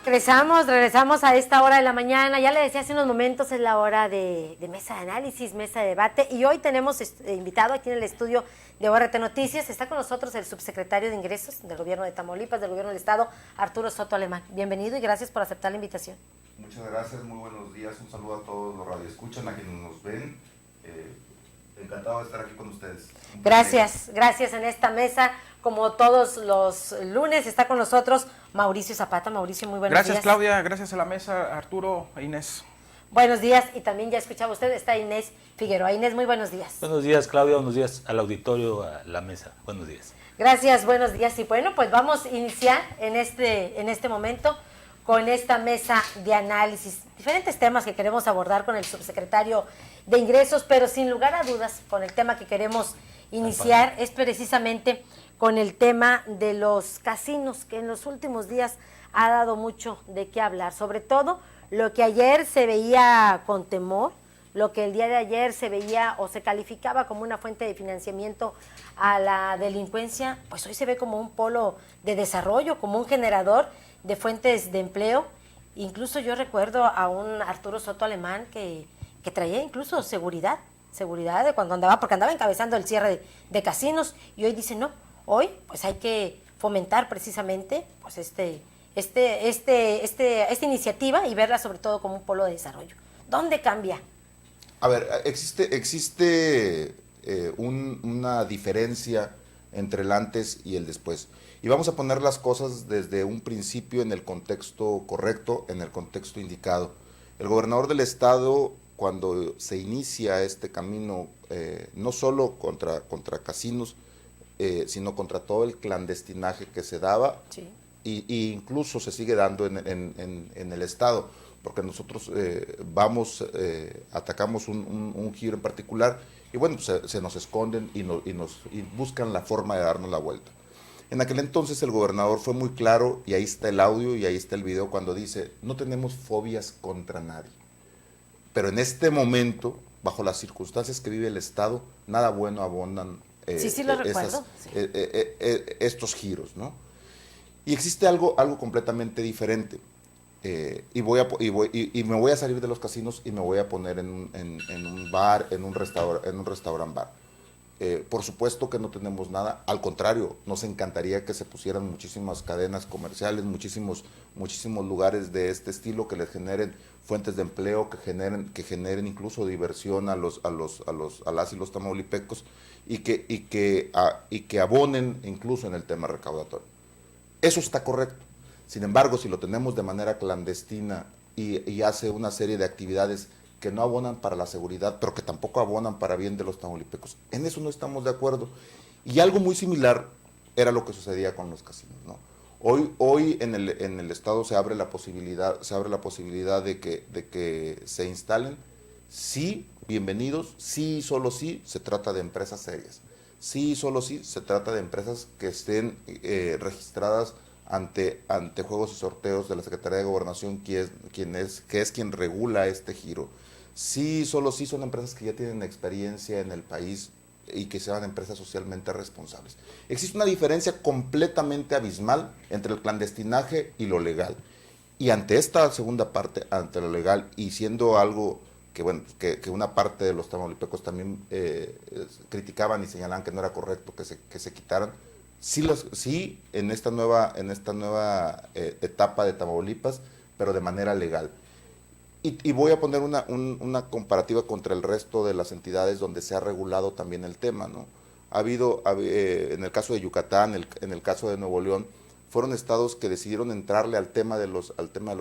Regresamos a esta hora de la mañana. Ya le decía hace unos momentos, es la hora de mesa de análisis, mesa de debate. Y hoy tenemos invitado aquí en el estudio de ORT Noticias. Está con nosotros el subsecretario de Ingresos del Gobierno de Tamaulipas, del Gobierno del Estado, Arturo Soto Alemán. Bienvenido y gracias por aceptar la invitación. Muchas gracias, muy buenos días. Un saludo a todos los radioescuchan, a quienes nos ven. Encantado de estar aquí con ustedes. Gracias en esta mesa. Como todos los lunes está con nosotros Mauricio Zapata. Mauricio, muy buenos días. Gracias, Claudia, gracias a la mesa, Arturo e Inés. Buenos días, y también ya escuchaba usted, está Inés Figueroa. Inés, muy buenos días. Buenos días, Claudia, buenos días al auditorio, a la mesa. Buenos días. Gracias, buenos días. Y bueno, pues vamos a iniciar en este momento con esta mesa de análisis. Diferentes temas que queremos abordar con el subsecretario de Ingresos, pero sin lugar a dudas, con el tema que queremos iniciar es precisamente con el tema de los casinos, que en los últimos días ha dado mucho de qué hablar, sobre todo lo que ayer se veía con temor, lo que el día de ayer se veía o se calificaba como una fuente de financiamiento a la delincuencia, pues hoy se ve como un polo de desarrollo, como un generador de fuentes de empleo. Incluso yo recuerdo a un Arturo Soto Alemán que traía incluso seguridad de cuando andaba, porque andaba encabezando el cierre de casinos, y hoy dice no, hoy pues hay que fomentar precisamente pues esta iniciativa y verla sobre todo como un polo de desarrollo. ¿Dónde cambia? A ver, existe una diferencia entre el antes y el después. Y vamos a poner las cosas desde un principio en el contexto correcto, en el contexto indicado. El gobernador del estado, cuando se inicia este camino, no solo contra casinos, sino contra todo el clandestinaje que se daba, sí, y incluso se sigue dando en el estado, porque nosotros atacamos un giro en particular, y bueno, pues se nos esconden y buscan la forma de darnos la vuelta. En aquel entonces el gobernador fue muy claro, y ahí está el audio y ahí está el video, cuando dice: no tenemos fobias contra nadie. Pero en este momento, bajo las circunstancias que vive el estado, nada bueno abonan estos giros, ¿no? Y existe algo completamente diferente. Y me voy a salir de los casinos y me voy a poner en un bar, en un restaurant bar. Por supuesto que no tenemos nada, al contrario, nos encantaría que se pusieran muchísimas cadenas comerciales, muchísimos lugares de este estilo que les generen fuentes de empleo, que generen incluso diversión a las y los tamaulipecos, y que abonen incluso en el tema recaudatorio. Eso está correcto. Sin embargo, si lo tenemos de manera clandestina y hace una serie de actividades que no abonan para la seguridad, pero que tampoco abonan para bien de los tamaulipecos, en eso no estamos de acuerdo. Y algo muy similar era lo que sucedía con los casinos, ¿no? Hoy en el estado se abre la posibilidad de que se instalen. Sí, bienvenidos. Sí, solo sí, se trata de empresas serias. Sí, solo sí, se trata de empresas que estén registradas ante Juegos y Sorteos de la Secretaría de Gobernación, que es quien regula este giro. Sí, solo sí son empresas que ya tienen experiencia en el país y que sean empresas socialmente responsables. Existe una diferencia completamente abismal entre el clandestinaje y lo legal. Y ante esta segunda parte, ante lo legal, y siendo algo que una parte de los tamaulipecos también criticaban y señalaban que no era correcto que se quitaran, sí, en esta nueva etapa de Tamaulipas, pero de manera legal. Y voy a poner una comparativa contra el resto de las entidades donde se ha regulado también el tema, ¿no? Ha habido, en el caso de Yucatán, en el caso de Nuevo León, fueron estados que decidieron entrarle al tema de los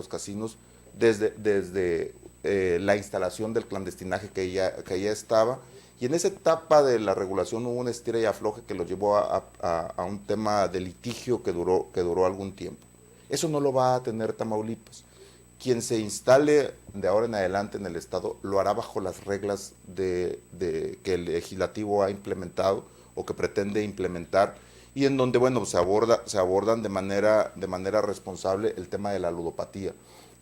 casinos desde la instalación del clandestinaje que ya estaba. Y en esa etapa de la regulación hubo una estira y afloje que lo llevó a un tema de litigio que duró algún tiempo. Eso no lo va a tener Tamaulipas. Quien se instale de ahora en adelante en el estado lo hará bajo las reglas que el legislativo ha implementado o que pretende implementar, y en donde se abordan de manera responsable el tema de la ludopatía,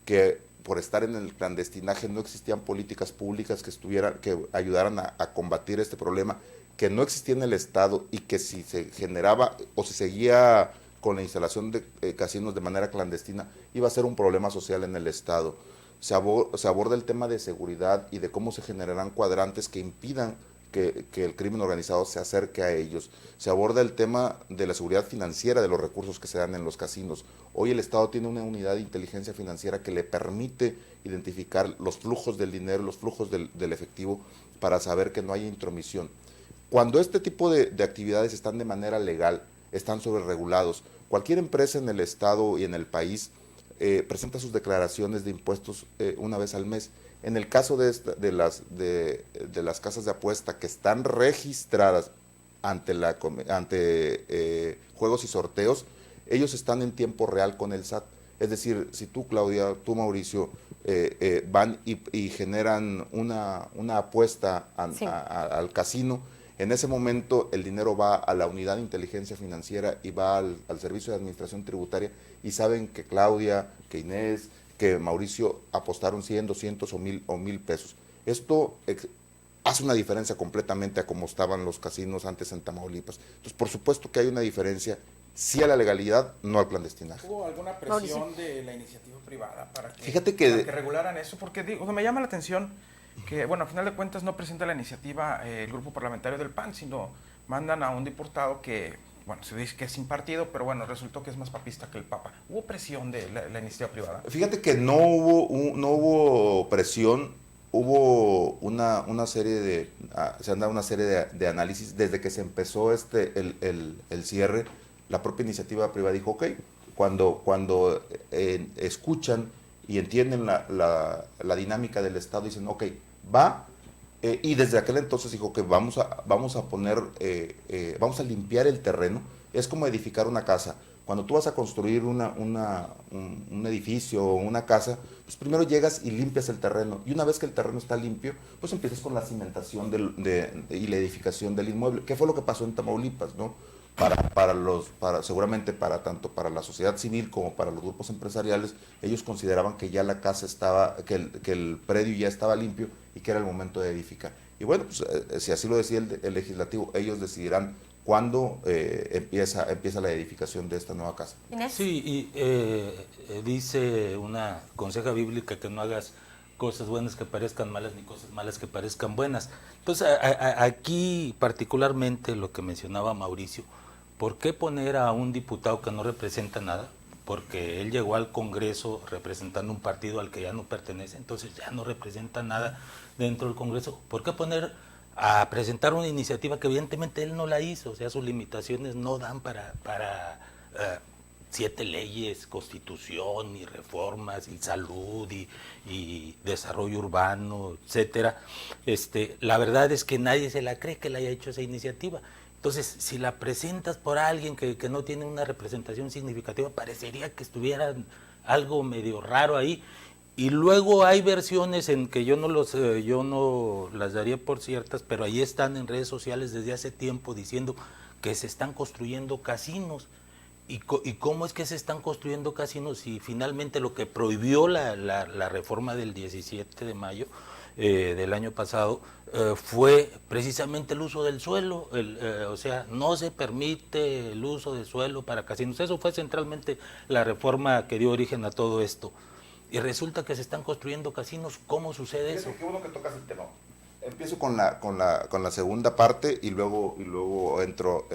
que por estar en el clandestinaje no existían políticas públicas que ayudaran a combatir este problema, que no existía en el estado, y que si se generaba o si seguía con la instalación de casinos de manera clandestina iba a ser un problema social en el Estado. Se aborda el tema de seguridad y de cómo se generarán cuadrantes que impidan que el crimen organizado se acerque a ellos. Se aborda el tema de la seguridad financiera de los recursos que se dan en los casinos. Hoy el Estado tiene una unidad de inteligencia financiera que le permite identificar los flujos del dinero, los flujos del efectivo, para saber que no haya intromisión. Cuando este tipo de actividades están de manera legal, están sobreregulados, cualquier empresa en el Estado y en el país presenta sus declaraciones de impuestos una vez al mes. En el caso de las casas de apuesta que están registradas ante juegos y sorteos, ellos están en tiempo real con el SAT. Es decir, si tú, Claudia, tú, Mauricio, van y generan una apuesta al casino, en ese momento el dinero va a la unidad de inteligencia financiera y va al servicio de administración tributaria, y saben que Claudia, que Inés, que Mauricio apostaron 100, 200 o 1000 pesos. Esto hace una diferencia completamente a cómo estaban los casinos antes en Tamaulipas. Entonces, por supuesto que hay una diferencia, sí a la legalidad, no al clandestinaje. ¿Hubo alguna presión de la iniciativa privada para que, Fíjate que regularan eso? Porque me llama la atención que, bueno, a final de cuentas no presenta la iniciativa el grupo parlamentario del PAN, sino mandan a un diputado que, bueno, se dice que es sin partido, pero bueno, resultó que es más papista que el Papa. ¿Hubo presión de la iniciativa privada? Fíjate que no hubo presión, hubo una serie se han dado una serie de análisis desde que se empezó el cierre. La propia iniciativa privada dijo, ok, cuando escuchan y entienden la dinámica del Estado, dicen, ok, va. Y desde aquel entonces dijo que vamos a limpiar el terreno. Es como edificar una casa. Cuando tú vas a construir un edificio o una casa, pues primero llegas y limpias el terreno. Y una vez que el terreno está limpio, pues empiezas con la cimentación y la edificación del inmueble. ¿Qué fue lo que pasó en Tamaulipas, no? Seguramente tanto para la sociedad civil como para los grupos empresariales, ellos consideraban que ya la casa estaba, que el predio ya estaba limpio y que era el momento de edificar. Y bueno, pues si así lo decía el legislativo, ellos decidirán cuándo empieza la edificación de esta nueva casa. ¿Inés? Sí, y dice una conseja bíblica que no hagas cosas buenas que parezcan malas ni cosas malas que parezcan buenas. Entonces, aquí particularmente lo que mencionaba Mauricio, ¿por qué poner a un diputado que no representa nada? Porque él llegó al Congreso representando un partido al que ya no pertenece, entonces ya no representa nada dentro del Congreso. ¿Por qué poner a presentar una iniciativa que evidentemente él no la hizo? O sea, sus limitaciones no dan para 7 leyes, constitución y reformas y salud y desarrollo urbano, etcétera. La verdad es que nadie se la cree que le haya hecho esa iniciativa. Entonces, si la presentas por alguien que no tiene una representación significativa, parecería que estuviera algo medio raro ahí. Y luego hay versiones en que yo no las daría por ciertas, pero ahí están en redes sociales desde hace tiempo diciendo que se están construyendo casinos. ¿Y cómo es que se están construyendo casinos si finalmente lo que prohibió la reforma del 17 de mayo del año pasado fue precisamente el uso del suelo? O sea, no se permite el uso de suelo para casinos. Eso fue centralmente la reforma que dio origen a todo esto. Y resulta que se están construyendo casinos. ¿Cómo sucede eso? Qué bueno que tocas el tema. Empiezo con la segunda parte y luego entro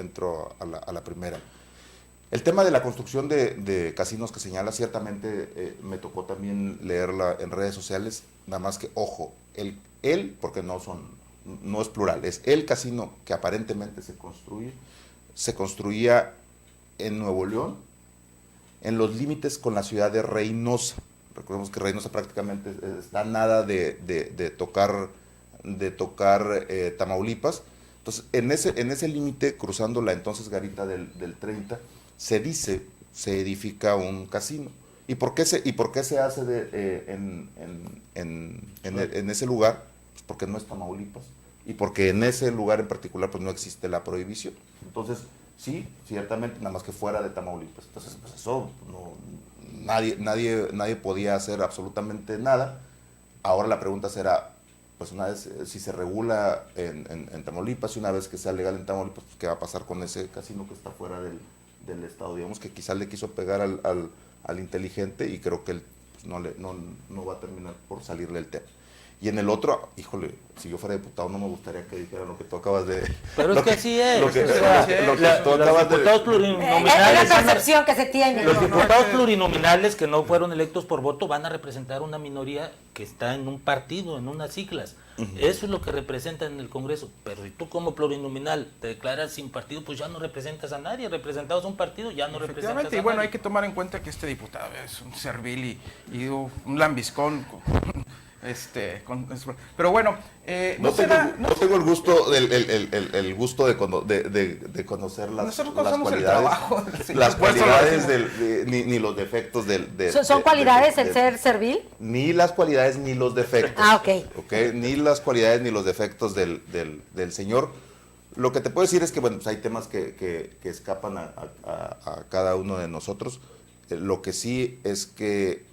a la primera. El tema de la construcción de casinos que señala, ciertamente me tocó también leerla en redes sociales, nada más que, ojo, porque no es plural, es el casino que aparentemente se construía en Nuevo León, en los límites con la ciudad de Reynosa. Recordemos que Reynosa prácticamente está nada de tocar Tamaulipas. Entonces, en ese límite, cruzando la entonces garita del 30, se edifica un casino. ¿Y por qué se hace en ese lugar? Pues porque no es Tamaulipas. Y porque en ese lugar en particular pues no existe la prohibición. Entonces, sí, ciertamente, nada más que fuera de Tamaulipas. Entonces, pues eso, nadie podía hacer absolutamente nada. Ahora la pregunta será, pues una vez, si se regula en Tamaulipas y una vez que sea legal en Tamaulipas, pues qué va a pasar con ese casino que está fuera del Estado. Digamos que quizás le quiso pegar al inteligente y creo que él pues, no va a terminar por salirle el tema. Y en el otro, híjole, si yo fuera diputado no me gustaría que dijera lo que tú acabas de... Pero es que así es. Lo que, o sea, lo que tú los acabas de... diputados Es plurinominales... la percepción que se tiene. Los diputados plurinominales que no fueron electos por voto van a representar una minoría que está en un partido, en unas siglas. Eso es lo que representan en el Congreso. Pero si tú como plurinominal te declaras sin partido, pues ya no representas a nadie. Representados a un partido, ya no representas a nadie. Y bueno, hay que tomar en cuenta que este diputado es un servil y un lambiscón. Pero bueno, No tengo el gusto el gusto de conocer las cualidades ni los defectos ¿Son cualidades el ser servil? Ni las cualidades ni los defectos. Ah, ok. Ni las cualidades ni los defectos del señor. Lo que te puedo decir es que bueno, pues hay temas que escapan a cada uno de nosotros. Lo que sí es que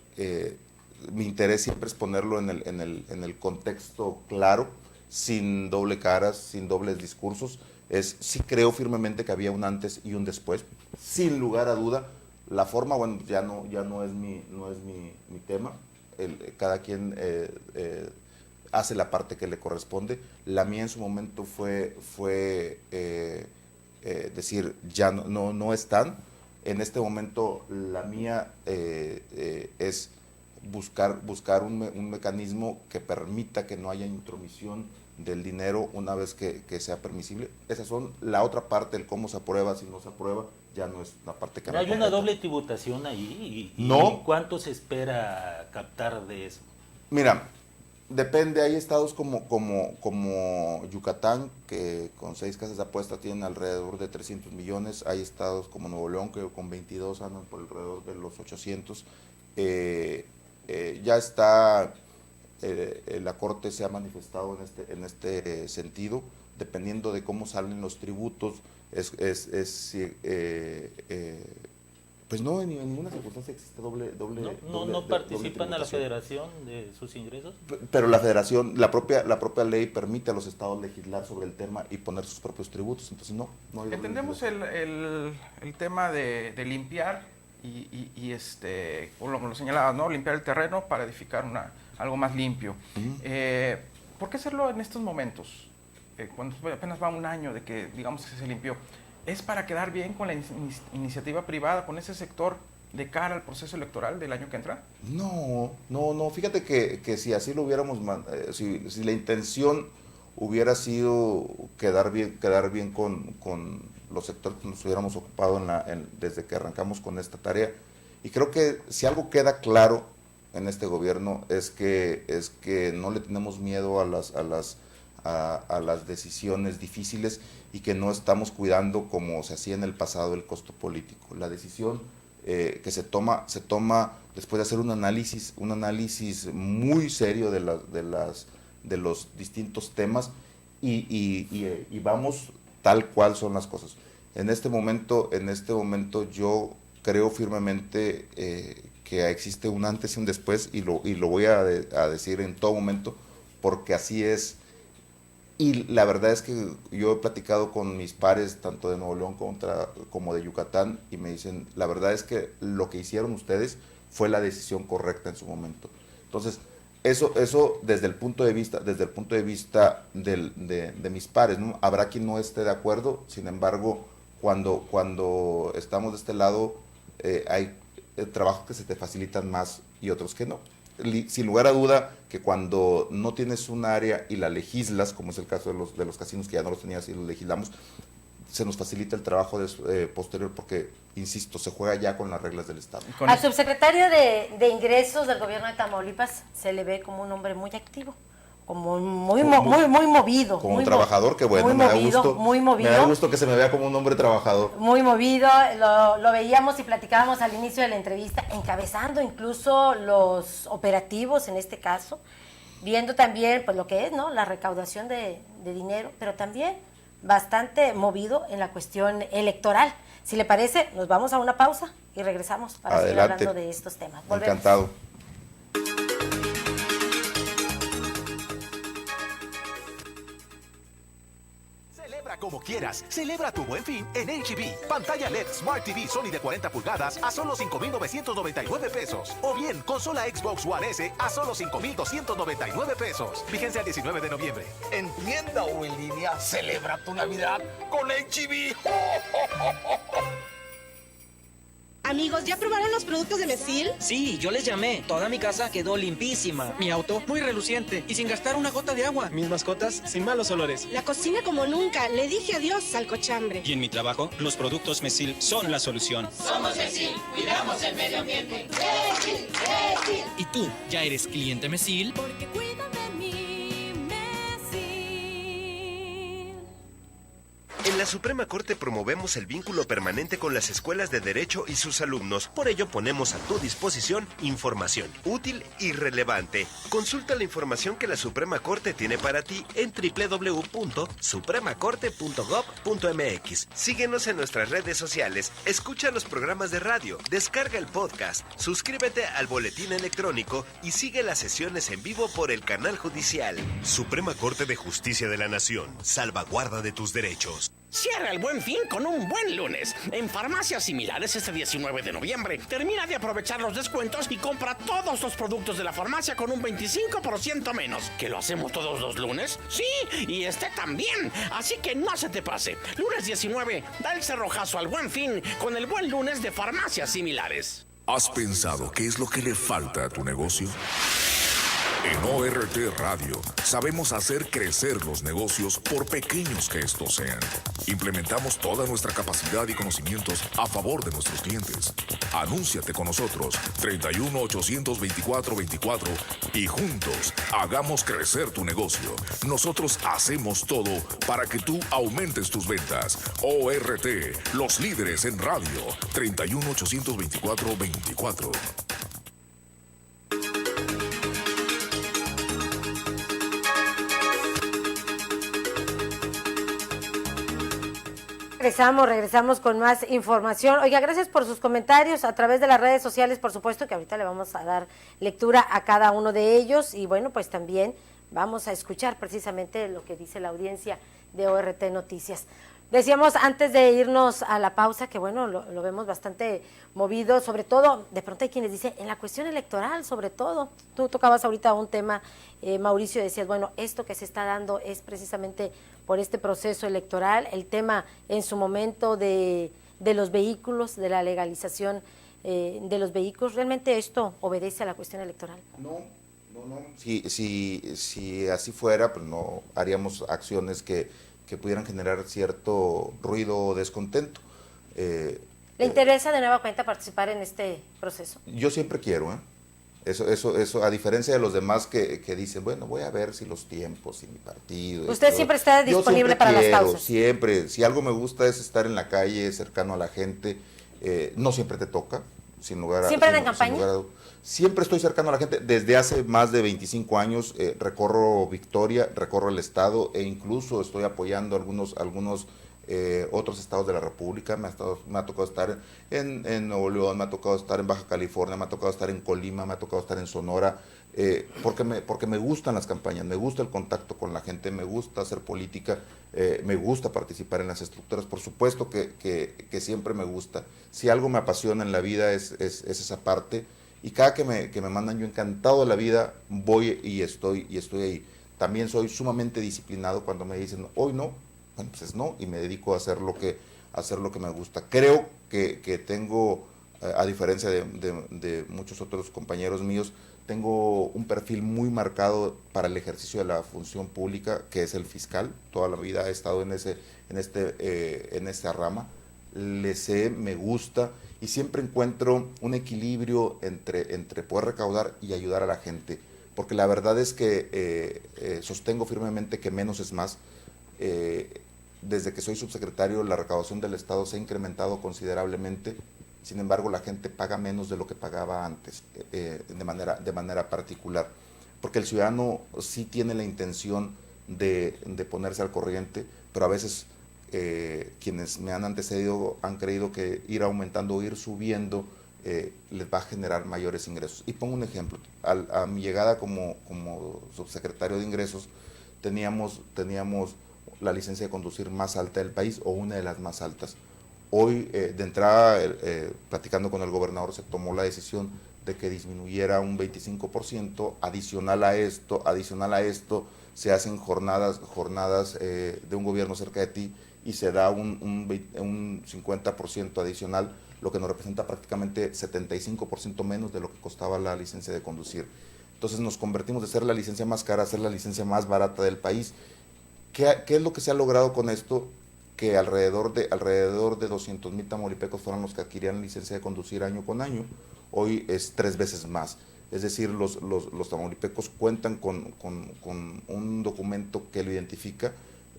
mi interés siempre es ponerlo en el contexto claro, sin doble caras, sin dobles discursos. Sí creo firmemente que había un antes y un después, sin lugar a duda. La forma, bueno, ya no es mi tema. Cada quien hace la parte que le corresponde. La mía en su momento fue decir, ya no están. En este momento la mía es buscar un mecanismo que permita que no haya intromisión del dinero una vez que sea permisible. Esas son la otra parte, el cómo se aprueba, si no se aprueba, ya no es una parte que... ¿Hay una doble tributación ahí? No. ¿Cuánto se espera captar de eso? Mira, depende, hay estados como Yucatán, que con 6 casas de apuesta tienen alrededor de 300 millones, hay estados como Nuevo León, que con 22 andan por alrededor de los 800. Ya está, la Corte se ha manifestado en este sentido, dependiendo de cómo salen los tributos, pues no, en ninguna circunstancia existe doble ¿No participan a la federación de sus ingresos? Pero la federación, la propia ley permite a los estados legislar sobre el tema y poner sus propios tributos, entonces no hay entendemos el tema de limpiar como lo señalaba, ¿no? Limpiar el terreno para edificar algo más limpio. ¿Por qué hacerlo en estos momentos? Cuando apenas va un año de que, digamos, que se limpió. ¿Es para quedar bien con la iniciativa privada, con ese sector de cara al proceso electoral del año que entra? No, fíjate que si así lo hubiéramos, si la intención hubiera sido quedar bien con los sectores que nos hubiéramos ocupado desde que arrancamos con esta tarea. Y creo que si algo queda claro en este gobierno es que no le tenemos miedo a las decisiones difíciles y que no estamos cuidando, como se hacía en el pasado, el costo político. La decisión que se toma después de hacer un análisis muy serio de los distintos temas y vamos tal cual son las cosas. En este momento yo creo firmemente que existe un antes y un después y lo voy a decir en todo momento porque así es. Y la verdad es que yo he platicado con mis pares, tanto de Nuevo León como de Yucatán, y me dicen, la verdad es que lo que hicieron ustedes fue la decisión correcta en su momento. Entonces, eso desde el punto de vista de mis pares, ¿no? Habrá quien no esté de acuerdo, sin embargo, cuando estamos de este lado, hay trabajos que se te facilitan más y otros que no. Sin lugar a duda que cuando no tienes un área y la legislas, como es el caso de los casinos que ya no los tenías y los legislamos, se nos facilita el trabajo posterior porque, insisto, se juega ya con las reglas del Estado. Al subsecretario de Ingresos del gobierno de Tamaulipas se le ve como un hombre muy activo, como muy movido. Como un trabajador, que bueno, me da gusto que se me vea como un hombre trabajador. Muy movido, lo veíamos y platicábamos al inicio de la entrevista, encabezando incluso los operativos en este caso, viendo también pues lo que es, ¿no? La recaudación de dinero, pero también bastante movido en la cuestión electoral. Si le parece, nos vamos a una pausa y regresamos para seguir hablando de estos temas. Volvemos. Encantado. Celebra como quieras. Celebra tu Buen Fin en H-E-B. Pantalla LED Smart TV Sony de 40 pulgadas a solo 5,999 pesos. O bien, consola Xbox One S a solo 5,299 pesos. Vigencia el 19 de noviembre. En tienda o en línea, celebra tu Navidad con H-E-B. Amigos, ¿ya probaron los productos de Mesil? Sí, yo les llamé. Toda mi casa quedó limpísima. Mi auto muy reluciente y sin gastar una gota de agua. Mis mascotas sin malos olores. La cocina como nunca. Le dije adiós al cochambre. Y en mi trabajo, los productos Mesil son la solución. Somos Mesil, cuidamos el medio ambiente. ¿Y tú, ya eres cliente Mesil? Porque cuidan de mí, Mesil. En la Suprema Corte promovemos el vínculo permanente con las escuelas de Derecho y sus alumnos. Por ello ponemos a tu disposición información útil y relevante. Consulta la información que la Suprema Corte tiene para ti en www.supremacorte.gov.mx. Síguenos en nuestras redes sociales, escucha los programas de radio, descarga el podcast, suscríbete al boletín electrónico y sigue las sesiones en vivo por el canal judicial. Suprema Corte de Justicia de la Nación, salvaguarda de tus derechos. Cierra el Buen Fin con un buen lunes. En farmacias similares este 19 de noviembre. Termina de aprovechar los descuentos y compra todos los productos de la farmacia con un 25% menos. ¿Que lo hacemos todos los lunes? Sí, y este también. Así que no se te pase. Lunes 19, da el cerrojazo al Buen Fin con el buen lunes de farmacias similares. ¿Has pensado qué es lo que le falta a tu negocio? En ORT Radio sabemos hacer crecer los negocios por pequeños que estos sean. Implementamos toda nuestra capacidad y conocimientos a favor de nuestros clientes. Anúnciate con nosotros 31 824 24 y juntos hagamos crecer tu negocio. Nosotros hacemos todo para que tú aumentes tus ventas. ORT, los líderes en radio. 31 824 24. Regresamos con más información. Oiga, gracias por sus comentarios a través de las redes sociales, por supuesto que ahorita le vamos a dar lectura a cada uno de ellos y bueno, pues también vamos a escuchar precisamente lo que dice la audiencia de ORT Noticias. Decíamos antes de irnos a la pausa que bueno, lo vemos bastante movido, sobre todo, de pronto hay quienes dicen, en la cuestión electoral sobre todo, tú tocabas ahorita un tema, Mauricio, decías, bueno, esto que se está dando es precisamente por este proceso electoral, el tema en su momento de los vehículos, de la legalización de los vehículos, ¿realmente esto obedece a la cuestión electoral? No. Si así fuera, pues no haríamos acciones que pudieran generar cierto ruido o descontento. ¿Le interesa de nueva cuenta participar en este proceso? Yo siempre quiero, Eso, a diferencia de los demás que dicen, bueno, voy a ver si los tiempos y mi partido. Usted siempre está disponible para las causas. Siempre, si algo me gusta es estar en la calle, cercano a la gente. No siempre te toca, sin lugar a... ¿Siempre en campaña? Siempre estoy cercano a la gente. Desde hace más de 25 años recorro Victoria, recorro el estado e incluso estoy apoyando algunos otros estados de la República. Me ha tocado estar en Nuevo León, me ha tocado estar en Baja California, me ha tocado estar en Colima, me ha tocado estar en Sonora, porque me gustan las campañas, me gusta el contacto con la gente, me gusta hacer política, me gusta participar en las estructuras. Por supuesto que siempre me gusta. Si algo me apasiona en la vida es esa parte. Y cada que me mandan, yo encantado de la vida, voy y estoy ahí. También soy sumamente disciplinado cuando me dicen, hoy no, bueno, pues es no, y me dedico a hacer lo que me gusta. Creo que tengo, a diferencia de muchos otros compañeros míos, tengo un perfil muy marcado para el ejercicio de la función pública, que es el fiscal. Toda la vida he estado en esta rama. Le sé, me gusta, y siempre encuentro un equilibrio entre poder recaudar y ayudar a la gente, porque la verdad es que sostengo firmemente que menos es más. Desde que soy subsecretario, la recaudación del Estado se ha incrementado considerablemente. Sin embargo, la gente paga menos de lo que pagaba antes, de manera particular, porque el ciudadano sí tiene la intención de ponerse al corriente, pero a veces quienes me han antecedido han creído que ir aumentando o ir subiendo les va a generar mayores ingresos. Y pongo un ejemplo. A mi llegada como subsecretario de Ingresos, teníamos la licencia de conducir más alta del país o una de las más altas. Hoy, de entrada, platicando con el gobernador, se tomó la decisión de que disminuyera un 25%, adicional a esto, se hacen jornadas de un gobierno cerca de ti y se da un 50% adicional, lo que nos representa prácticamente 75% menos de lo que costaba la licencia de conducir. Entonces nos convertimos de ser la licencia más cara a ser la licencia más barata del país. ¿Qué es lo que se ha logrado con esto? Que alrededor de 200,000 tamaulipecos fueron los que adquirían licencia de conducir año con año. Hoy es 3 veces más. Es decir, los tamaulipecos cuentan con un documento que lo identifica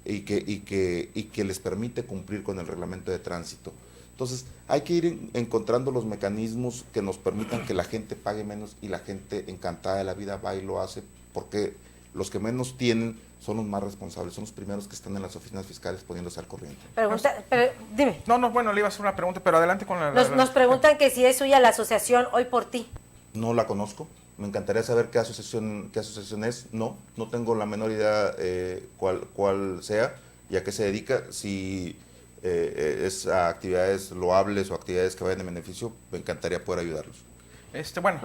y que les permite cumplir con el reglamento de tránsito. Entonces, hay que ir encontrando los mecanismos que nos permitan que la gente pague menos y la gente encantada de la vida va y lo hace, porque los que menos tienen son los más responsables, son los primeros que están en las oficinas fiscales poniéndose al corriente. Dime. No, bueno, le iba a hacer una pregunta, pero adelante con la... Nos preguntan que si es suya la asociación Hoy por Ti. No la conozco, me encantaría saber qué asociación es. No tengo la menor idea cuál sea y a qué se dedica. Si es a actividades loables o actividades que vayan en beneficio, me encantaría poder ayudarlos. Bueno,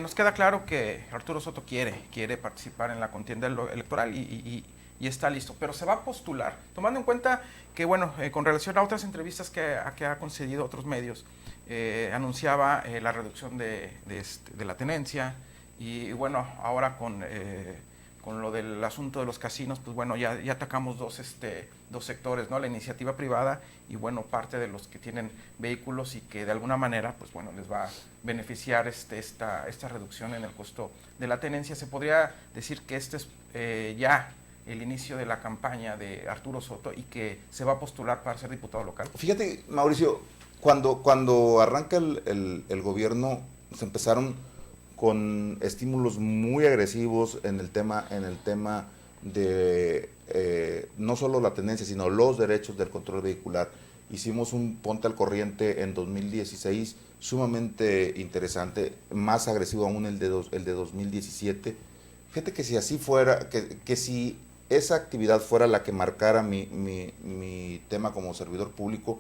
nos queda claro que Arturo Soto quiere participar en la contienda electoral y está listo, pero se va a postular, tomando en cuenta que, bueno, con relación a otras entrevistas que ha concedido otros medios, anunciaba la reducción de la tenencia y bueno, ahora con lo del asunto de los casinos, pues bueno, ya atacamos dos sectores, ¿no? La iniciativa privada y bueno, parte de los que tienen vehículos y que de alguna manera, pues bueno, les va a beneficiar esta reducción en el costo de la tenencia. Se podría decir que este es ya el inicio de la campaña de Arturo Soto y que se va a postular para ser diputado local. Fíjate, Mauricio, cuando arranca el gobierno, se empezaron con estímulos muy agresivos en el tema de no solo la tenencia, sino los derechos del control vehicular. Hicimos un ponte al corriente en 2016 sumamente interesante, más agresivo aún el de 2017. Fíjate que si así fuera, que si esa actividad fuera la que marcara mi tema como servidor público,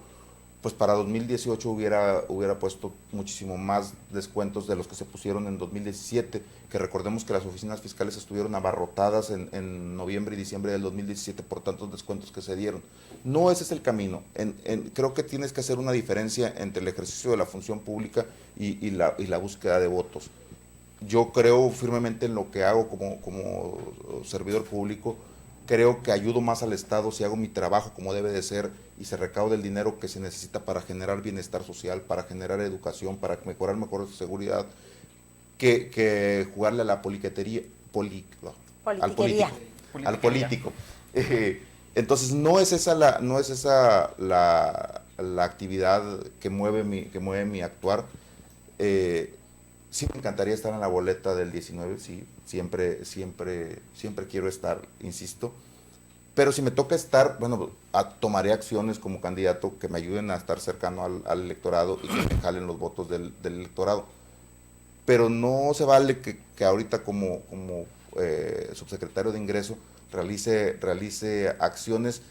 pues para 2018 hubiera puesto muchísimo más descuentos de los que se pusieron en 2017, que recordemos que las oficinas fiscales estuvieron abarrotadas en noviembre y diciembre del 2017 por tantos descuentos que se dieron. No ese es el camino. Creo que tienes que hacer una diferencia entre el ejercicio de la función pública y la búsqueda de votos. Yo creo firmemente en lo que hago como servidor público. Creo que ayudo más al Estado si hago mi trabajo como debe de ser y se recauda el dinero que se necesita para generar bienestar social, para generar educación, para mejorar seguridad, que jugarle a la al político. Entonces no es esa la actividad que mueve mi actuar. Sí me encantaría estar en la boleta del 19, sí, siempre quiero estar, insisto, pero si me toca estar, bueno, tomaré acciones como candidato que me ayuden a estar cercano al electorado y que me jalen los votos del electorado, pero no se vale que ahorita como subsecretario de Ingreso realice acciones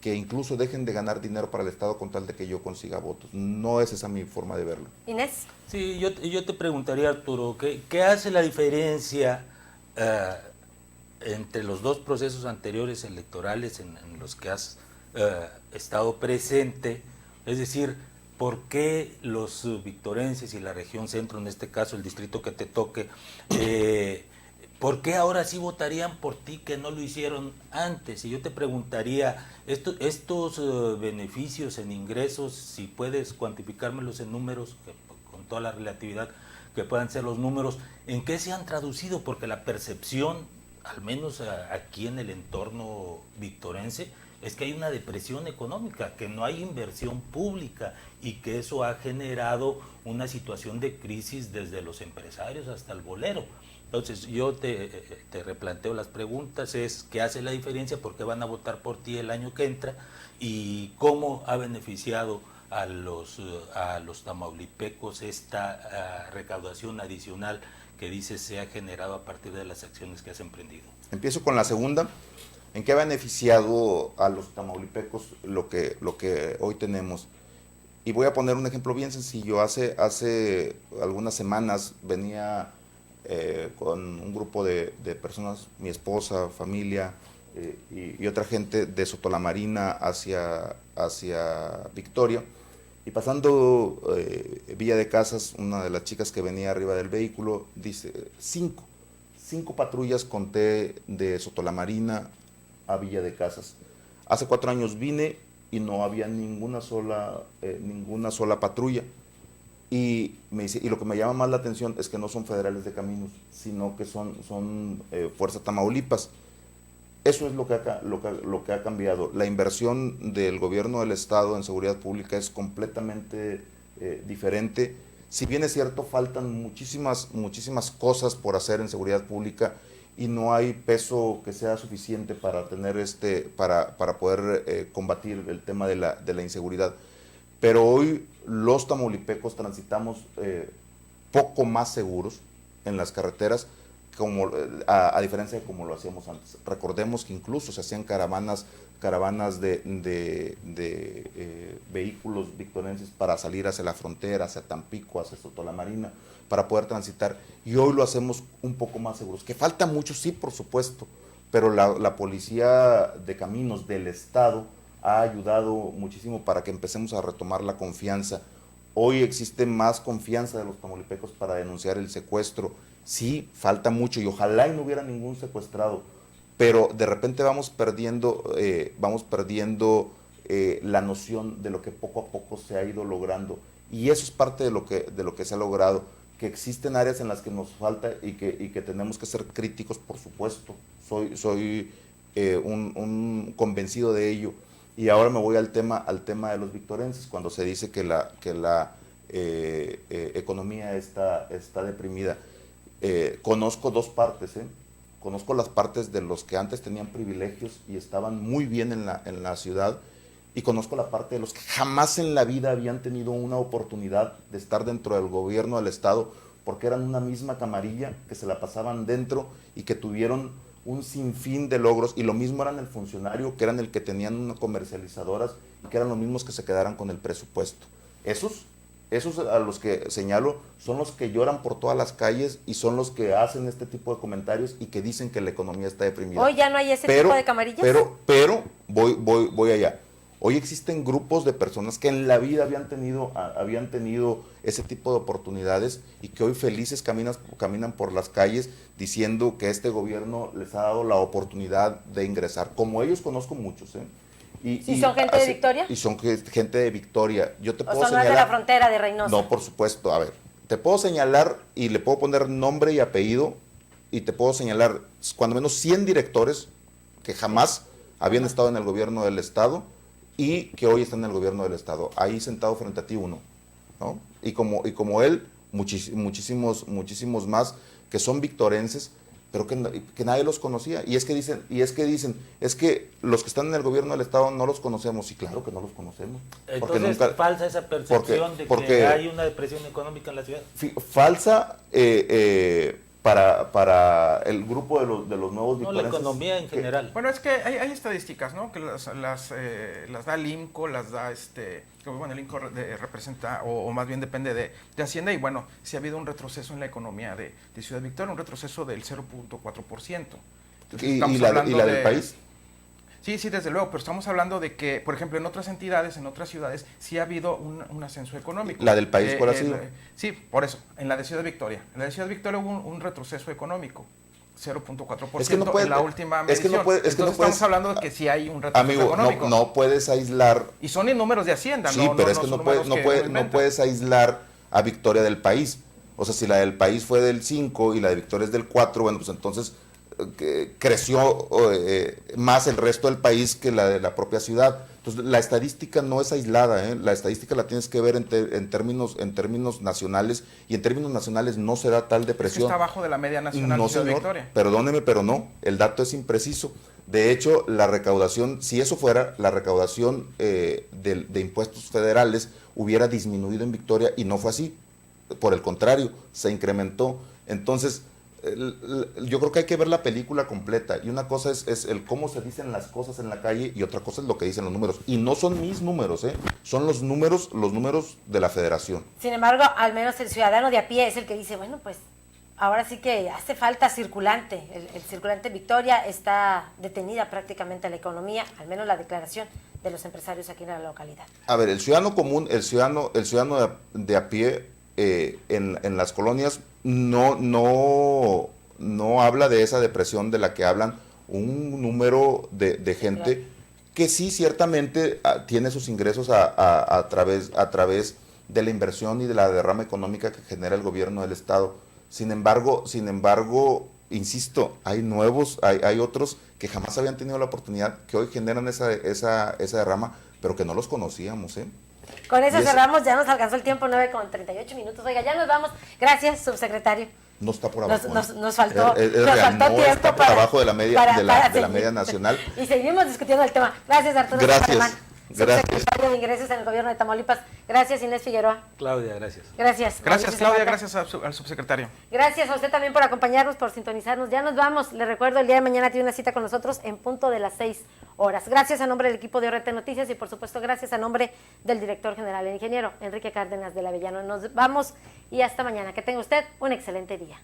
que incluso dejen de ganar dinero para el Estado con tal de que yo consiga votos. No es esa mi forma de verlo. Inés. Sí, yo te preguntaría, Arturo, ¿qué hace la diferencia entre los dos procesos anteriores electorales en los que has estado presente? Es decir, ¿por qué los victorenses y la región centro, en este caso el distrito que te toque, ¿por qué ahora sí votarían por ti que no lo hicieron antes? Y yo te preguntaría, estos beneficios en ingresos, si puedes cuantificármelos en números, con toda la relatividad que puedan ser los números, ¿en qué se han traducido? Porque la percepción, al menos aquí en el entorno victorense, es que hay una depresión económica, que no hay inversión pública y que eso ha generado una situación de crisis desde los empresarios hasta el bolero. Entonces yo te replanteo las preguntas, ¿qué hace la diferencia? ¿Por qué van a votar por ti el año que entra? ¿Y cómo ha beneficiado a los tamaulipecos esta recaudación adicional que dices se ha generado a partir de las acciones que has emprendido? Empiezo con la segunda. ¿En qué ha beneficiado a los tamaulipecos lo que hoy tenemos? Y voy a poner un ejemplo bien sencillo. Hace algunas semanas venía con un grupo de personas, mi esposa, familia y otra gente de Sotolamarina hacia Victoria. Y pasando Villa de Casas, una de las chicas que venía arriba del vehículo dice, cinco patrullas conté de Sotolamarina a Villa de Casas. Hace 4 años vine y no había ninguna sola patrulla. Y me dice, y lo que me llama más la atención es que no son federales de caminos, sino que son Fuerza Tamaulipas. Eso es lo que ha cambiado. La inversión del gobierno del estado en seguridad pública es completamente diferente. Si bien es cierto, faltan muchísimas cosas por hacer en seguridad pública y no hay peso que sea suficiente para tener para poder combatir el tema de la inseguridad. Pero hoy los tamaulipecos transitamos poco más seguros en las carreteras, a diferencia de como lo hacíamos antes. Recordemos que incluso se hacían caravanas de vehículos victorenses para salir hacia la frontera, hacia Tampico, hacia Sotolamarina, para poder transitar, y hoy lo hacemos un poco más seguros. Que falta mucho, sí, por supuesto, pero la policía de caminos del estado ha ayudado muchísimo para que empecemos a retomar la confianza. Hoy existe más confianza de los tamaulipecos para denunciar el secuestro. Sí, falta mucho y ojalá y no hubiera ningún secuestrado, pero de repente vamos perdiendo la noción de lo que poco a poco se ha ido logrando, y eso es parte de lo que se ha logrado. Que existen áreas en las que nos falta y que tenemos que ser críticos, por supuesto. Soy un convencido de ello. Y ahora me voy al tema de los victorenses, cuando se dice que la economía está deprimida. Conozco dos partes, Conozco las partes de los que antes tenían privilegios y estaban muy bien en la ciudad, y conozco la parte de los que jamás en la vida habían tenido una oportunidad de estar dentro del gobierno del estado, porque eran una misma camarilla que se la pasaban dentro y que tuvieron un sinfín de logros, y lo mismo eran el funcionario, que eran el que tenían unas comercializadoras y que eran los mismos que se quedaran con el presupuesto. Esos a los que señalo son los que lloran por todas las calles y son los que hacen este tipo de comentarios y que dicen que la economía está deprimida. Hoy ya no hay ese tipo de camarillas. Pero voy allá. Hoy existen grupos de personas que en la vida habían tenido ese tipo de oportunidades y que hoy felices caminan por las calles diciendo que este gobierno les ha dado la oportunidad de ingresar. Como ellos conozco muchos, ¿Y son gente de Victoria? Y son gente de Victoria. Yo te puedo ¿O son señalar, de la frontera de Reynosa? No, por supuesto. A ver, te puedo señalar y le puedo poner nombre y apellido, y te puedo señalar cuando menos 100 directores que jamás habían estado en el gobierno del estado y que hoy están en el gobierno del estado. Ahí sentado frente a ti uno, ¿no? Y como él, muchísimos más que son victorenses, pero que nadie los conocía. Y es que dicen, es que los que están en el gobierno del estado no los conocemos. Y claro que no los conocemos. Entonces, falsa esa percepción de que hay una depresión económica en la ciudad. Falsa para el grupo de los nuevos victorenses. La economía en general. Bueno, es que hay estadísticas, ¿no? Que las da el IMCO, las da bueno, el IMCO representa, o más bien depende de Hacienda, y bueno, sí ha habido un retroceso en la economía de Ciudad Victoria, un retroceso del 0.4%. ¿Y la del país? Sí, desde luego, pero estamos hablando de que, por ejemplo, en otras entidades, en otras ciudades, sí ha habido un ascenso económico. ¿La del país cuál ha sido? Sí, por eso, en la de Ciudad Victoria. En la de Ciudad Victoria hubo un retroceso económico, 0.4% en la última medición. Estamos hablando de que sí hay un retroceso económico. No puedes aislar. Y son en números de Hacienda, sí, pero es que no puedes aislar a Victoria del país. O sea, si la del país fue del 5 y la de Victoria es del 4, bueno, pues entonces creció más el resto del país que la de la propia ciudad. Entonces, la estadística no es aislada, la estadística la tienes que ver en términos nacionales, y en términos nacionales no se da tal depresión. Está abajo de la media nacional de Ciudad Victoria. Perdóneme, pero no, el dato es impreciso. De hecho, la recaudación, si eso fuera, la recaudación de impuestos federales hubiera disminuido en Victoria, y no fue así. Por el contrario, se incrementó. Entonces, yo creo que hay que ver la película completa, y una cosa es el cómo se dicen las cosas en la calle, y otra cosa es lo que dicen los números, y no son mis números, son los números de la federación. Sin embargo, al menos el ciudadano de a pie es el que dice, bueno, pues ahora sí que hace falta circulante. El circulante Victoria está detenida prácticamente la economía, al menos la declaración de los empresarios aquí en la localidad. A ver, el ciudadano común, el ciudadano de a pie en las colonias no habla de esa depresión de la que hablan un número de gente que sí ciertamente tiene sus ingresos a través de la inversión y de la derrama económica que genera el gobierno del estado. Sin embargo, insisto, hay otros que jamás habían tenido la oportunidad, que hoy generan esa derrama, pero que no los conocíamos, Con eso cerramos, ya nos alcanzó el tiempo, 9:38. Oiga, ya nos vamos. Gracias, subsecretario. No está por abajo. Nos faltó, no tiempo está por abajo de la media nacional. Y seguimos discutiendo el tema. Gracias, Arturo. Gracias. Subsecretario de Ingresos en el Gobierno de Tamaulipas. Gracias, Inés Figueroa. Claudia, gracias. Gracias. Gracias, Claudia, gracias al subsecretario. Gracias a usted también por acompañarnos, por sintonizarnos. Ya nos vamos. Le recuerdo, el día de mañana tiene una cita con nosotros en punto de las 6 horas. Gracias a nombre del equipo de ORT Noticias y, por supuesto, gracias a nombre del director general, el ingeniero Enrique Cárdenas del Avellano. Nos vamos y hasta mañana. Que tenga usted un excelente día.